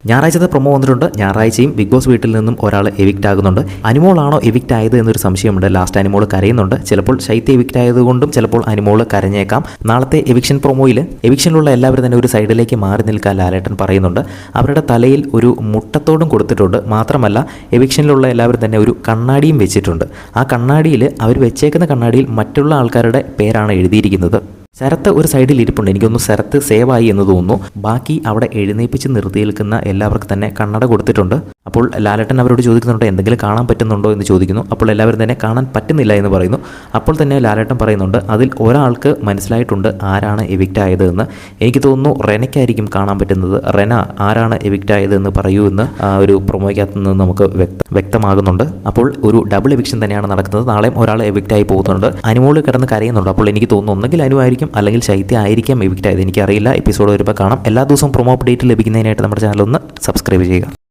ഞായറാഴ്ചത്തെ promo വന്നിട്ടുണ്ട്. ഞായറാഴ്ചയും big boss വീട്ടിൽ നിന്നും ഒരാൾ എവിക്റ്റ് ആകുന്നുണ്ട്. അനിമോളാണോ എവിക്റ്റ് ആയത് എന്നൊരു സംശയമുണ്ട്. ലാസ്റ്റ് അനിമോൾ കരയുന്നുണ്ട്. ചിലപ്പോൾ ശൈത്യ എവിക്റ്റ് ആയതുകൊണ്ടും ചിലപ്പോൾ അനിമോൾ കരഞ്ഞേക്കാം. നാളത്തെ എവിക്ഷൻ പ്രൊമോയിൽ എവിക്ഷനിലുള്ള എല്ലാവരും തന്നെ ഒരു സൈഡിലേക്ക് മാറി നിൽക്കാൻ ലാലേട്ടൻ പറയുന്നുണ്ട്. അവരുടെ തലയിൽ ഒരു മുട്ടത്തോടും കൊടുത്തിട്ടുണ്ട്. മാത്രമല്ല എവിക്ഷനിലുള്ള എല്ലാവരും തന്നെ ഒരു കണ്ണാടിയും വെച്ചിട്ടുണ്ട്. ആ കണ്ണാടിയിൽ അവർ വെച്ചേക്കുന്ന കണ്ണാടിയിൽ മറ്റുള്ള ആൾക്കാരുടെ പേരാണ് എഴുതിയിരിക്കുന്നത്. ശരത്ത് ഒരു സൈഡിൽ ഇരിപ്പുണ്ട്. എനിക്കൊന്ന് ശരത്ത് സേവായി എന്ന് തോന്നുന്നു. ബാക്കി അവിടെ എഴുന്നേപ്പിച്ച് നിർത്തി നിൽക്കുന്ന എല്ലാവർക്കും തന്നെ കണ്ണട കൊടുത്തിട്ടുണ്ട്. അപ്പോൾ ലാലേട്ടൻ അവരോട് ചോദിക്കുന്നുണ്ട് എന്തെങ്കിലും കാണാൻ പറ്റുന്നുണ്ടോ എന്ന് ചോദിക്കുന്നു. അപ്പോൾ എല്ലാവരും തന്നെ കാണാൻ പറ്റുന്നില്ല എന്ന് പറയുന്നു. അപ്പോൾ തന്നെ ലാലേട്ടൻ പറയുന്നുണ്ട് അതിൽ ഒരാൾക്ക് മനസ്സിലായിട്ടുണ്ട് ആരാണ് എവിക്റ്റ് ആയത് എന്ന്. എനിക്ക് തോന്നുന്നു റെനയ്ക്കായിരിക്കും കാണാൻ പറ്റുന്നത്. റെന ആരാണ് എവിക്റ്റ് ആയത് എന്ന് പറയൂ എന്ന് ഒരു പ്രൊമോയ്ക്കകത്ത് നിന്ന് നമുക്ക് വ്യക്തമാകുന്നുണ്ട്. അപ്പോൾ ഒരു ഡബിൾ എവിക്ഷൻ തന്നെയാണ് നടക്കുന്നത്. നാളെയും ഒരാൾ എവിക്റ്റ് ആയി പോകുന്നുണ്ട്. അനുമോള് കിടന്ന് കരയുന്നുണ്ട്. അപ്പോൾ എനിക്ക് തോന്നുന്നു ഒന്നെങ്കിൽ അനുവായിരിക്കും അല്ലെങ്കിൽ ശൈത്യ ആയിരിക്കാം എവിക്റ്റ് ആയത്. എനിക്കറിയില്ല. എപ്പിസോഡ് വരുമ്പോൾ കാണാം. എല്ലാ ദിവസവും പ്രൊമോ അപ്ഡേറ്റ് ലഭിക്കുന്നതിനായിട്ട് നമ്മുടെ ചാനൽ ഒന്ന് സബ്സ്ക്രൈബ് ചെയ്യുക.